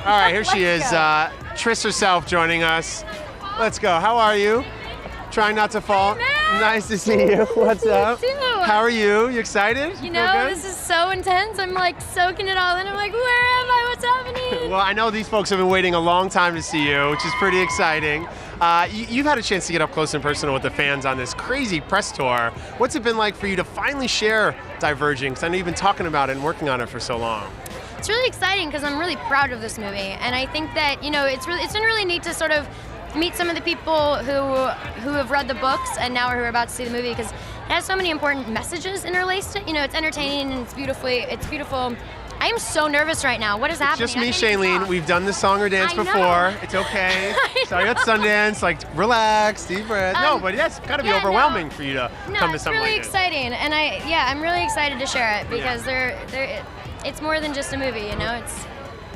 All right, here she is, Triss herself joining us. Let's go. How are you? Trying not to fall. Hey, nice to see you. What's up? You too. How are you? You excited? You know, this is so intense. I'm like soaking it all in. I'm like, where am I? What's happening? Well, I know these folks have been waiting a long time to see you, which is pretty exciting. You've had a chance to get up close and personal with the fans on this crazy press tour. What's it been like for you to finally share Diverging? Because I know you've been talking about it and working on it for so long. It's really exciting because I'm really proud of this movie, and I think that it's been really neat to sort of meet some of the people who have read the books and now are about to see the movie, because it has so many important messages interlaced to it. It's entertaining and it's beautiful. I am so nervous right now. What is happening? Just me, Shailene. We've done this song or dance before. It's okay. Sorry, at Sundance. Like, relax, deep breath. No, but yeah, it's got to be overwhelming for you to come to something like this. It's really exciting, and I'm really excited to share it because it's more than just a movie.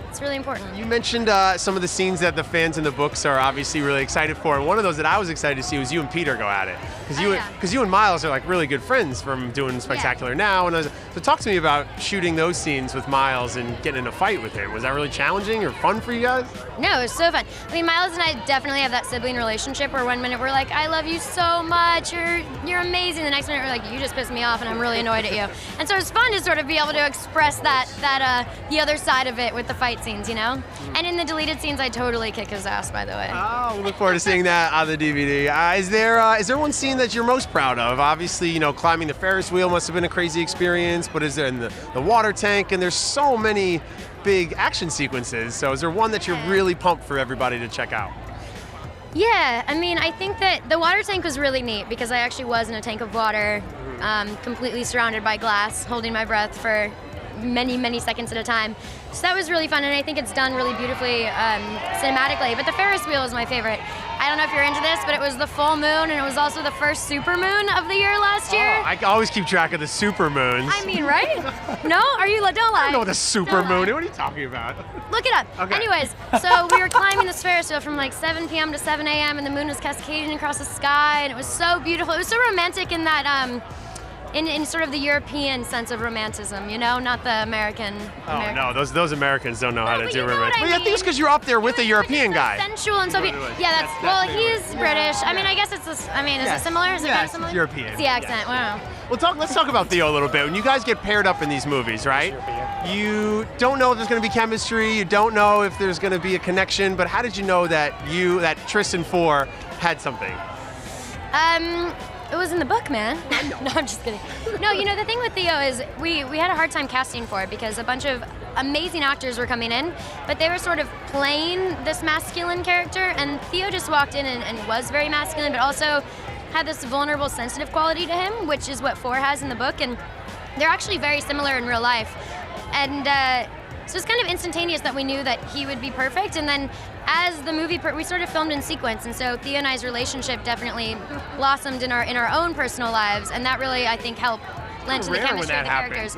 It's really important. You mentioned some of the scenes that the fans in the books are obviously really excited for, and one of those that I was excited to see was you and Peter go at it, because you and Miles are like really good friends from doing Spectacular Now. And so talk to me about shooting those scenes with Miles and getting in a fight with him. Was that really challenging or fun for you guys? No, it was so fun. I mean, Miles and I definitely have that sibling relationship where one minute we're like, I love you so much, you're amazing. The next minute we're like, you just pissed me off and I'm really annoyed at you. And so it's fun to sort of be able to express that the other side of it with the fight scenes, And in the deleted scenes, I totally kick his ass, by the way. Oh, we look forward to seeing that on the DVD. Is there one scene that you're most proud of? Obviously, climbing the Ferris wheel must have been a crazy experience, but is there in the water tank? And there's so many big action sequences. So is there one that you're really pumped for everybody to check out? Yeah, I mean, I think that the water tank was really neat because I actually was in a tank of water, completely surrounded by glass, holding my breath for many, many seconds at a time. So that was really fun, and I think it's done really beautifully cinematically. But the Ferris wheel is my favorite. I don't know if you're into this, but it was the full moon, and it was also the first super moon of the year last year. Oh, I always keep track of the super moons. I mean, right? No? Are you? Don't lie. I don't know what the super moon is. What are you talking about? Look it up. Okay. Anyways, so we were climbing this Ferris wheel from like 7 p.m. to 7 a.m., and the moon was cascading across the sky, and it was so beautiful. It was so romantic in that in sort of the European sense of romanticism, not the American. No, those Americans don't know how to do romantic. I think it's because you're up there with a European guy. Sensual and so beautiful. Yeah, he's British. I mean, I guess it's is it similar? Is it kind of similar? It's European. It's the accent. Wow. Well, let's talk about Theo a little bit. When you guys get paired up in these movies, right? You don't know if there's going to be chemistry. You don't know if there's going to be a connection. But how did you know that Triss and Four had something? It was in the book, man. No, I'm just kidding. No, the thing with Theo is we had a hard time casting for it because a bunch of amazing actors were coming in, but they were sort of playing this masculine character, and Theo just walked in and was very masculine, but also had this vulnerable, sensitive quality to him, which is what Four has in the book, and they're actually very similar in real life. And so it's kind of instantaneous that we knew that he would be perfect, and then as the movie, we sort of filmed in sequence, and so Theo and I's relationship definitely blossomed in our own personal lives, and that really, I think, helped lend to the chemistry of the characters.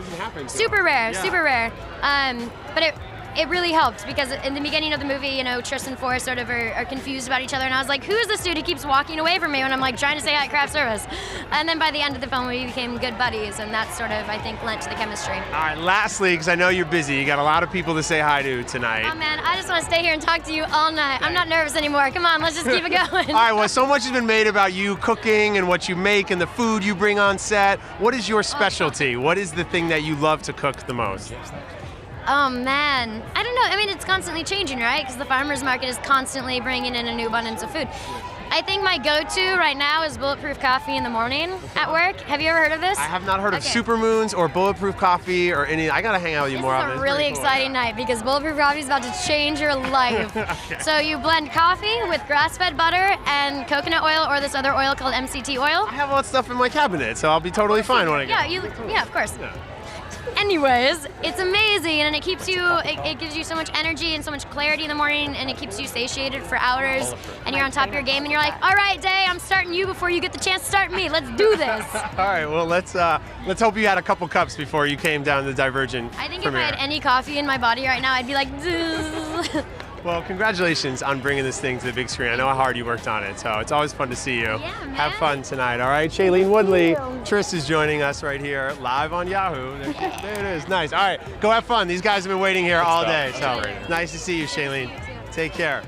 Super rare, super rare. But it really helped because in the beginning of the movie, Triss and Four sort of are confused about each other, and I was like, who is this dude who keeps walking away from me when I'm like trying to say hi at craft service? And then by the end of the film, we became good buddies, and that sort of, I think, lent to the chemistry. All right, lastly, because I know you're busy, you got a lot of people to say hi to tonight. Oh man, I just want to stay here and talk to you all night. I'm not nervous anymore. Come on, let's just keep it going. All right, well, so much has been made about you cooking and what you make and the food you bring on set. What is your specialty? What is the thing that you love to cook the most? Oh man, I don't know. I mean, it's constantly changing, right? Because the farmer's market is constantly bringing in a new abundance of food. I think my go-to right now is bulletproof coffee in the morning at work. Have you ever heard of this? I have not heard of supermoons or bulletproof coffee or any. I gotta hang out with you more often. This is a really exciting night because bulletproof coffee is about to change your life. Okay. So you blend coffee with grass-fed butter and coconut oil or this other oil called MCT oil. I have all that stuff in my cabinet, so I'll be totally fine when I get Yeah, of course. Yeah. Anyways, it's amazing, and it keeps you, it gives you so much energy and so much clarity in the morning, and it keeps you satiated for hours, and you're on top of your game, and you're like, all right, Day, I'm starting you before you get the chance to start me. Let's do this. All right, well, let's hope you had a couple cups before you came down the Divergent I think premiere. if I had any coffee in my body right now, I'd be like, Well, congratulations on bringing this thing to the big screen. I know how hard you worked on it, so it's always fun to see you. Yeah, man. Have fun tonight, all right? Shailene Woodley, Tris is joining us right here, live on Yahoo. There it is, nice. All right, go have fun. These guys have been waiting here all day, so nice to see you, Shailene. Take care.